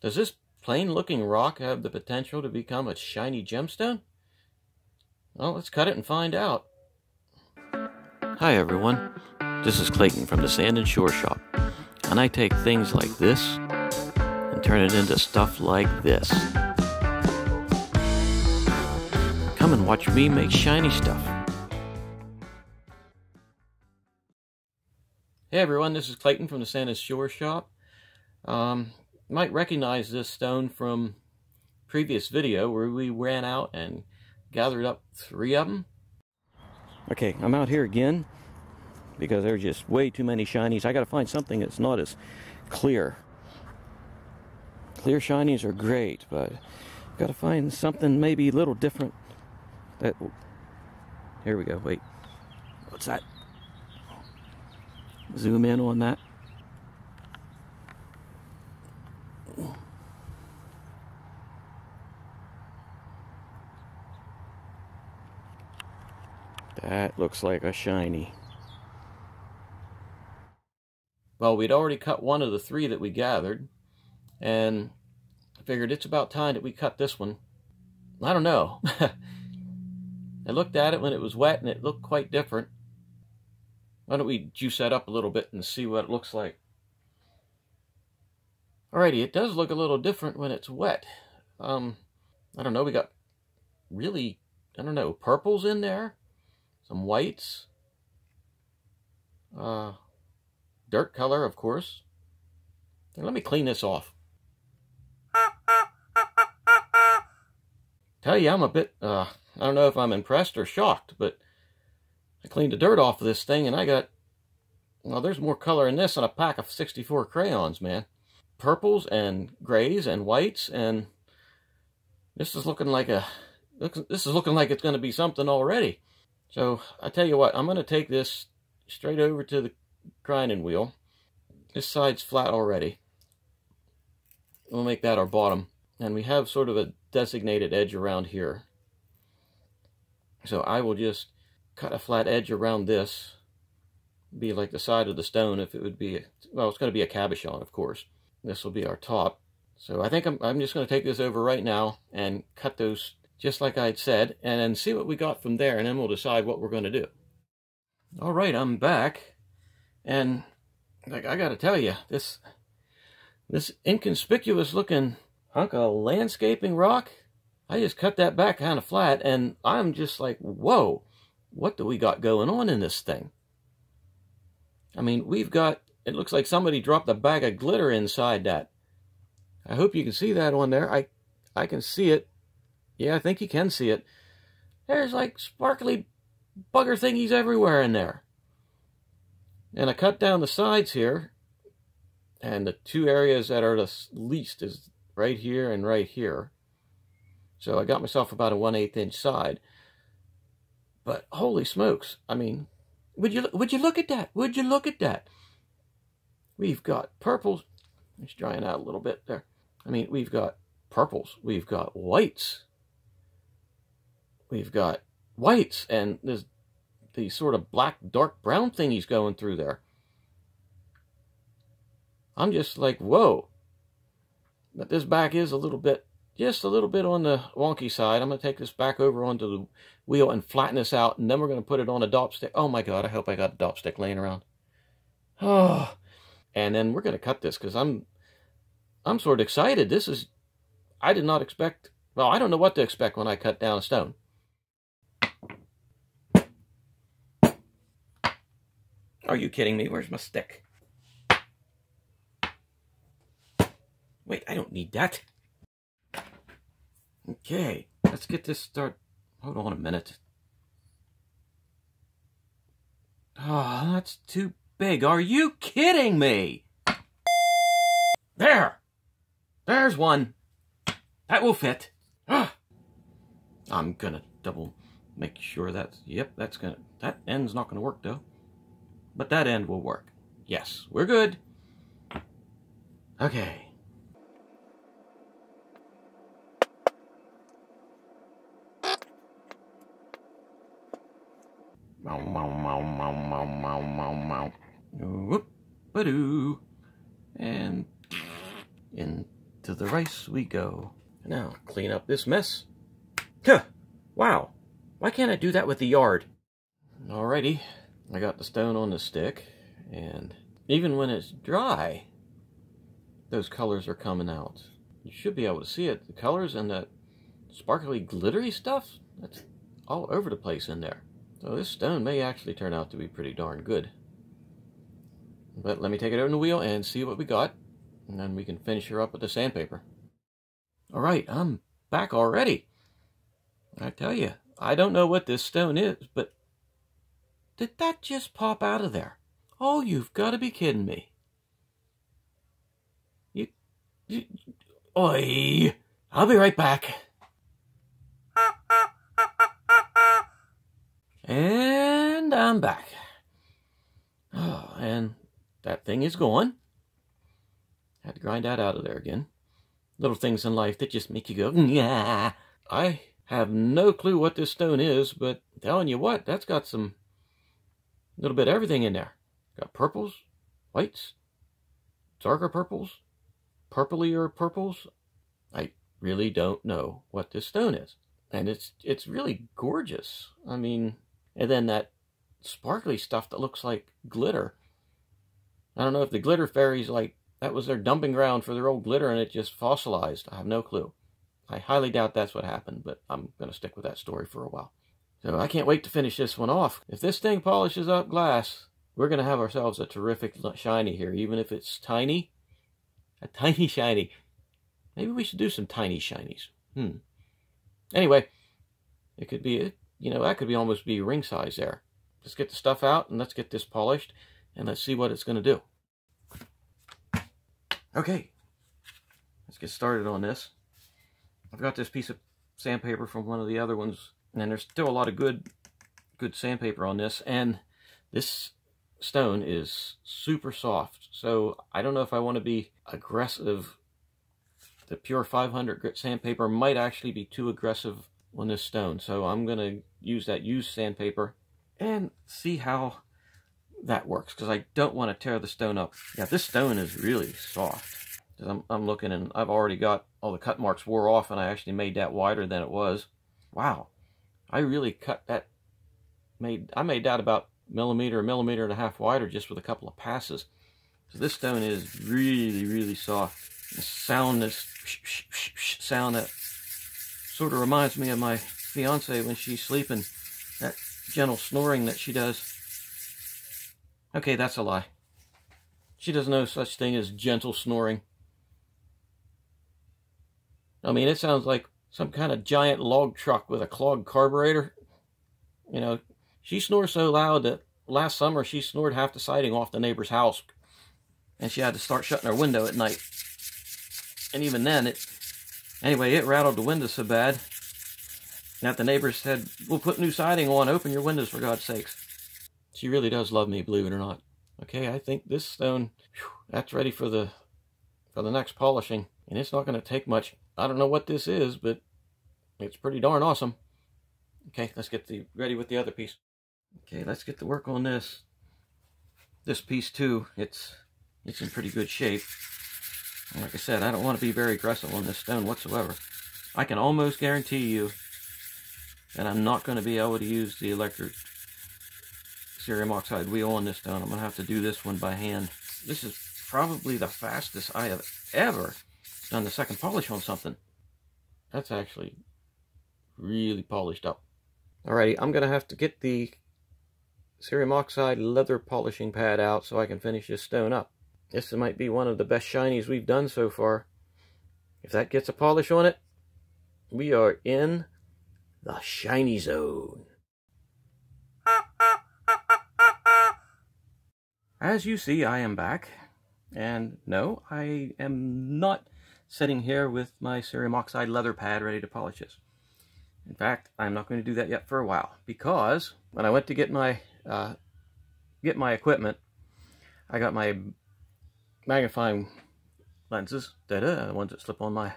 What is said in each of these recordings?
Does this plain looking rock have the potential to become a shiny gemstone? Well, let's cut it and find out. Hi everyone, this is Clayton from the Sand and Shore Shop, and I take things like this and turn it into stuff like this. Come and watch me make shiny stuff. Hey everyone, this is Clayton from the Sand and Shore Shop. You might recognize this stone from previous video where we ran out and gathered up 3 of them. Okay, I'm out here again because there are just way too many shinies. I gotta find something that's not as clear. Clear shinies are great, but gotta find something maybe a little different. Here we go, wait. What's that? Zoom in on that. That looks like a shiny. Well, we'd already cut one of the 3 that we gathered, and I figured it's about time that we cut this one. I don't know. I looked at it when it was wet and it looked quite different. Why don't we juice that up a little bit and see what it looks like. Alrighty, it does look a little different when it's wet. I don't know, we got really, I don't know, purples in there. Some whites. Dirt color, of course. Here, let me clean this off. Tell you, I'm a bit, I don't know if I'm impressed or shocked, but I cleaned the dirt off of this thing and I got, well, there's more color in this than a pack of 64 crayons, man. Purples and grays and whites, and this is looking like it's going to be something already. So I tell you what, I'm going to take this straight over to the grinding wheel. This side's flat already. We'll make that our bottom, and we have sort of a designated edge around here. So I will just cut a flat edge around this. Be like the side of the stone if it would be, well, it's going to be a cabochon, of course. This will be our top. So I think I'm just going to take this over right now and cut those just like I'd said, and then see what we got from there, and then we'll decide what we're going to do. All right, I'm back, and like I got to tell you, this inconspicuous looking hunk of landscaping rock, I just cut that back kind of flat, and I'm just like, whoa, what do we got going on in this thing? I mean, we've got, it looks like somebody dropped a bag of glitter inside that. I hope you can see that on there. I can see it. Yeah, I think you can see it. There's like sparkly bugger thingies everywhere in there. And I cut down the sides here. And the 2 areas that are the least is right here and right here. So I got myself about a 1/8 inch side. But holy smokes, I mean, would you look at that? Would you look at that? We've got purples. It's drying out a little bit there. I mean, we've got purples. We've got whites. We've got whites, and there's the sort of black, dark brown thingies going through there. I'm just like, whoa. But this back is a little bit, just a little bit on the wonky side. I'm going to take this back over onto the wheel and flatten this out, and then we're going to put it on a dop stick. Oh my God, I hope I got a dop stick laying around. Oh, and then we're going to cut this because I'm sort of excited. This is, I did not expect, well, I don't know what to expect when I cut down a stone. Are you kidding me? Where's my stick? Wait, I don't need that. Okay, let's get this started. Hold on a minute. Oh, that's too big. Are you kidding me? There! There's one. That will fit. Ah. I'm gonna double make sure that's, yep, that's gonna, that end's not gonna work though. But that end will work. Yes, we're good. Okay. Mow, mow, mow, mow, mow, mow, mow, mow. Whoop-a-doo. And into to the race we go. Now, clean up this mess. Huh! Wow! Why can't I do that with the yard? Alrighty, I got the stone on the stick, and even when it's dry, those colors are coming out. You should be able to see it. The colors and that sparkly, glittery stuff, that's all over the place in there. So this stone may actually turn out to be pretty darn good. But let me take it over the wheel and see what we got, and then we can finish her up with the sandpaper. Alright, I'm back already. I tell you, I don't know what this stone is, but did that just pop out of there? Oh, you've got to be kidding me. Oi! I'll be right back. And I'm back. Oh, and that thing is gone. Had to grind that out of there again. Little things in life that just make you go, yeah. I have no clue what this stone is, but I'm telling you what, that's got some little bit of everything in there. Got purples, whites, darker purples, purplier purples. I really don't know what this stone is. And it's really gorgeous. I mean, and then that sparkly stuff that looks like glitter. I don't know if the glitter fairies, like, that was their dumping ground for their old glitter and it just fossilized. I have no clue. I highly doubt that's what happened, but I'm going to stick with that story for a while. So I can't wait to finish this one off. If this thing polishes up glass, we're going to have ourselves a terrific shiny here, even if it's tiny. A tiny shiny. Maybe we should do some tiny shinies. Anyway, it could be, you know, that could be almost be ring size there. Let's get the stuff out and let's get this polished and let's see what it's going to do. Okay, let's get started on this. I've got this piece of sandpaper from one of the other ones, and there's still a lot of good sandpaper on this, and this stone is super soft, so I don't know if I want to be aggressive. The pure 500 grit sandpaper might actually be too aggressive on this stone, so I'm going to use that used sandpaper and see how that works, because I don't want to tear the stone up. Yeah, this stone is really soft. I'm looking, and I've already got all the cut marks wore off, and I actually made that wider than it was. Wow, I really cut that. I made that about a millimeter and a half wider just with a couple of passes. So this stone is really, really soft. The sound, this sound that sort of reminds me of my fiance when she's sleeping. That gentle snoring that she does. Okay, that's a lie. She doesn't know such thing as gentle snoring. I mean, it sounds like some kind of giant log truck with a clogged carburetor. You know, she snores so loud that last summer she snored half the siding off the neighbor's house. And she had to start shutting her window at night. And even then, anyway, it rattled the windows so bad that the neighbors said, "We'll put new siding on, open your windows for God's sakes." She really does love me, believe it or not. Okay, I think this stone, that's ready for the next polishing. And it's not going to take much. I don't know what this is, but it's pretty darn awesome. Okay, let's get ready with the other piece. Okay, let's get to work on this. This piece too, it's in pretty good shape. And like I said, I don't want to be very aggressive on this stone whatsoever. I can almost guarantee you that I'm not going to be able to use the electric cerium oxide wheel on this stone. I'm going to have to do this one by hand. This is probably the fastest I have ever done the second polish on something. That's actually really polished up. Alrighty, I'm going to have to get the cerium oxide leather polishing pad out so I can finish this stone up. This might be one of the best shinies we've done so far. If that gets a polish on it, we are in the shiny zone. As you see, I am back. And no, I am not sitting here with my cerium oxide leather pad ready to polish this. In fact, I'm not going to do that yet for a while, because when I went to get my equipment, I got my magnifying lenses, the ones that slip on my...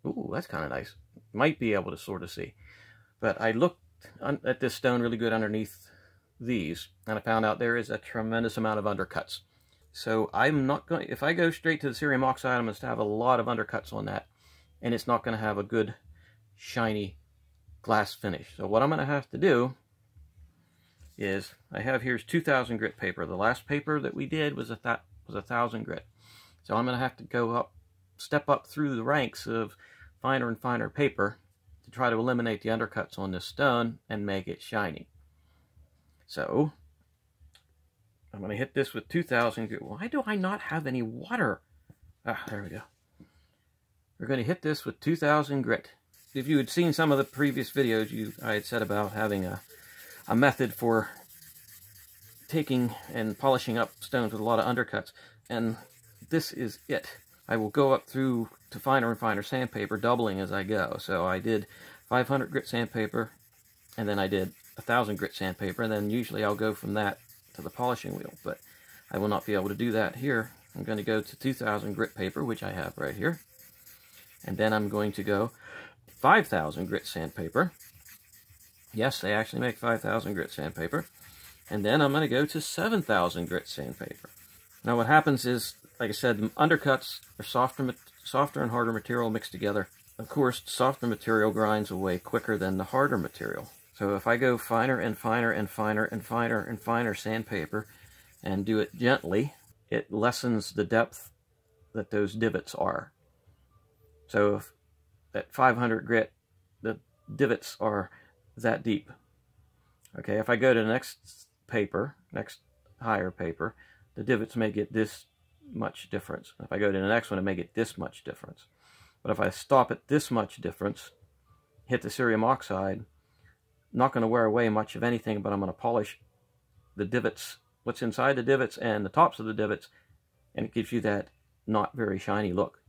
Ooh, that's kind of nice. Might be able to sort of see. But I looked at this stone really good underneath these, and I found out there is a tremendous amount of undercuts. So I'm not going, if I go straight to the cerium oxide, I'm going to have a lot of undercuts on that, and it's not going to have a good shiny glass finish. So what I'm going to have to do is, I have here's 2,000 grit paper. The last paper that we did was 1,000 grit. So I'm going to have to go up, step up through the ranks of finer and finer paper to try to eliminate the undercuts on this stone and make it shiny. So I'm going to hit this with 2,000 grit. Why do I not have any water? Ah, there we go. We're going to hit this with 2,000 grit. If you had seen some of the previous videos, I had said about having a method for taking and polishing up stones with a lot of undercuts, and this is it. I will go up through to finer and finer sandpaper, doubling as I go. So I did 500 grit sandpaper, and then I did 1,000 grit sandpaper, and then usually I'll go from that to the polishing wheel, but I will not be able to do that here. I'm going to go to 2,000 grit paper, which I have right here, and then I'm going to go 5,000 grit sandpaper. Yes, they actually make 5,000 grit sandpaper. And then I'm going to go to 7,000 grit sandpaper. Now what happens is, like I said, undercuts are softer and harder material mixed together. Of course, softer material grinds away quicker than the harder material. So if I go finer and finer and finer and finer and finer sandpaper and do it gently, it lessens the depth that those divots are. So if at 500 grit, the divots are that deep. Okay, if I go to the next paper, next higher paper, the divots may get this much difference. If I go to the next one, it may get this much difference. But if I stop at this much difference, hit the cerium oxide, not going to wear away much of anything, but I'm going to polish the divots, what's inside the divots and the tops of the divots, and it gives you that not very shiny look.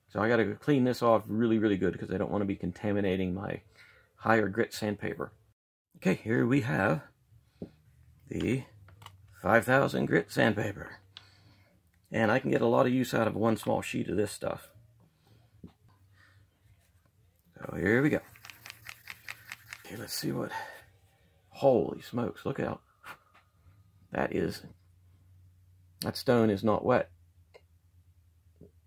So I got to clean this off really, really good because I don't want to be contaminating my higher grit sandpaper. Okay, here we have the 5,000 grit sandpaper. And I can get a lot of use out of one small sheet of this stuff. So here we go. Okay, let's see what... Holy smokes, look out. That stone is not wet.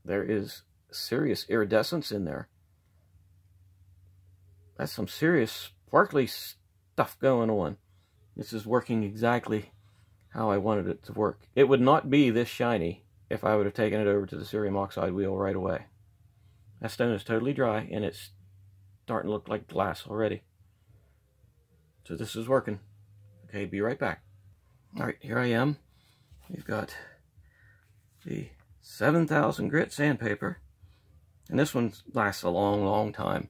There is serious iridescence in there. That's some serious sparkly stuff going on. This is working exactly how I wanted it to work. It would not be this shiny if I would have taken it over to the cerium oxide wheel right away. That stone is totally dry and it's starting to look like glass already. So this is working. Okay, be right back. Alright, here I am. We've got the 7,000 grit sandpaper. And this one lasts a long, long time.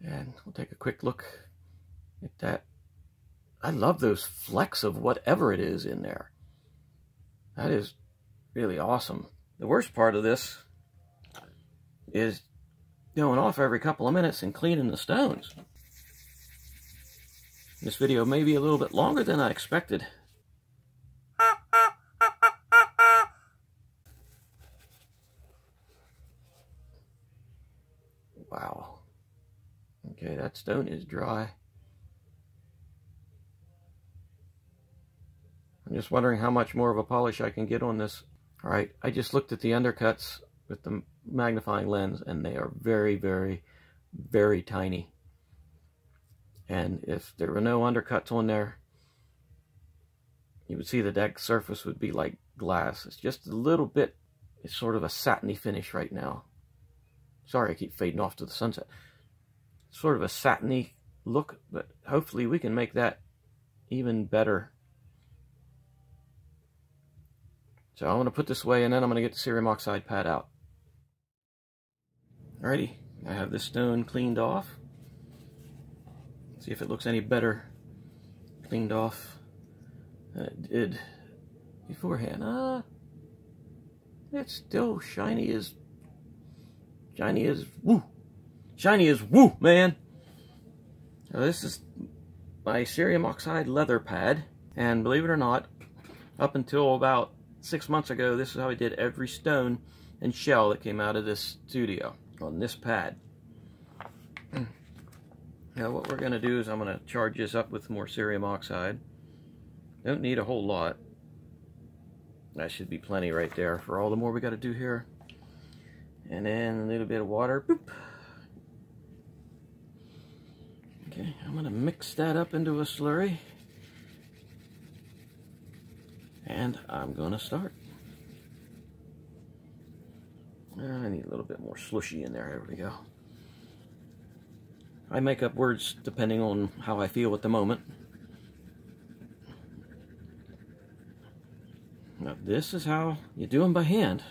And we'll take a quick look at that. I love those flecks of whatever it is in there. That is really awesome. The worst part of this is going off every couple of minutes and cleaning the stones. This video may be a little bit longer than I expected. Wow. Okay, that stone is dry. I'm just wondering how much more of a polish I can get on this. Alright, I just looked at the undercuts with the magnifying lens, and they are very, very, very tiny. And if there were no undercuts on there, you would see the deck surface would be like glass. It's just a little bit, it's sort of a satiny finish right now. Sorry, I keep fading off to the sunset. Sort of a satiny look, but hopefully we can make that even better. So I'm going to put this away, and then I'm going to get the cerium oxide pad out. Alrighty, I have this stone cleaned off. See if it looks any better cleaned off than it did beforehand. It's still shiny as woo. Shiny as woo, man. So this is my cerium oxide leather pad, and believe it or not, up until about 6 months ago, this is how I did every stone and shell that came out of this studio on this pad. Now what we're going to do is I'm going to charge this up with more cerium oxide. Don't need a whole lot. That should be plenty right there for all the more we got to do here. And then a little bit of water. Boop. Okay, I'm going to mix that up into a slurry. And I'm going to start. I need a little bit more slushy in there. There we go. I make up words depending on how I feel at the moment. Now this is how you do them by hand.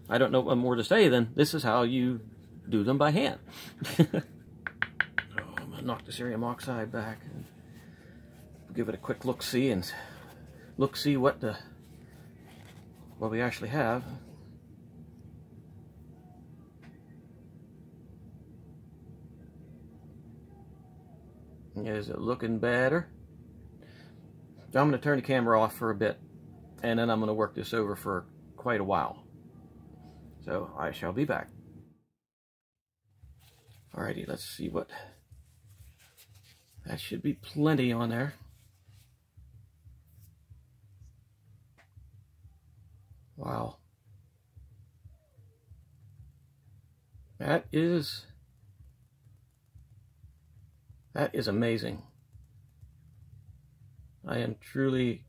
I don't know what more to say than this is how you do them by hand. I'm going to knock the cerium oxide back and give it a quick look-see and look-see what we actually have. Is it looking better? So I'm going to turn the camera off for a bit, and then I'm going to work this over for quite a while. So I shall be back. Alrighty, let's see what... That should be plenty on there. Wow. That is amazing. I am truly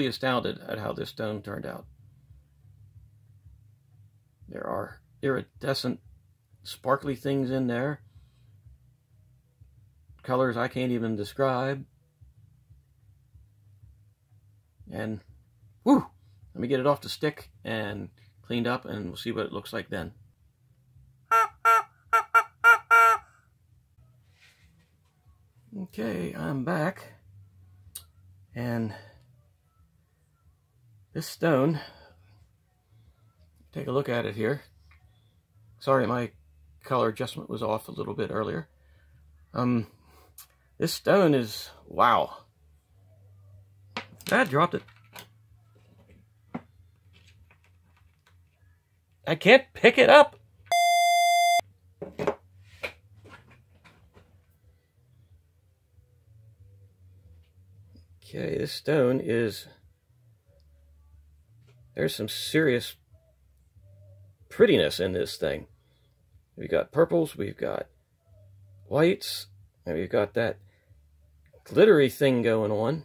astounded at how this stone turned out. There are iridescent, sparkly things in there. Colors I can't even describe. And, whew! Let me get it off the stick and cleaned up, and we'll see what it looks like then. Okay, I'm back. And this stone, take a look at it here. Sorry, my color adjustment was off a little bit earlier. This stone is, wow. I dropped it. I can't pick it up. Okay, this stone is, there's some serious prettiness in this thing. We've got purples, we've got whites, and we've got that glittery thing going on.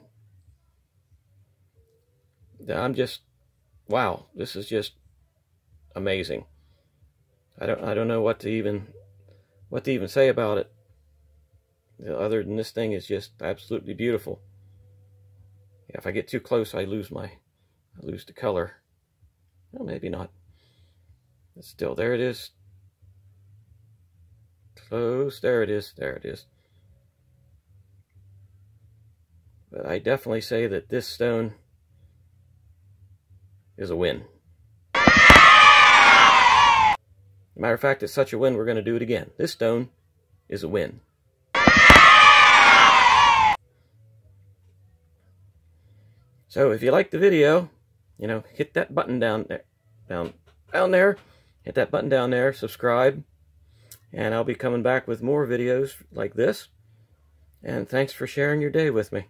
I'm just, wow, this is just amazing. I don't know what to even say about it, other than this thing is just absolutely beautiful. Yeah, if I get too close, I lose the color. Well, maybe not. But still, there it is. Close, there it is, there it is. But I definitely say that this stone is a win. Matter of fact, it's such a win, we're going to do it again. This stone is a win. So if you like the video, hit that button down there, down there. Hit that button down there, subscribe, and I'll be coming back with more videos like this. And thanks for sharing your day with me.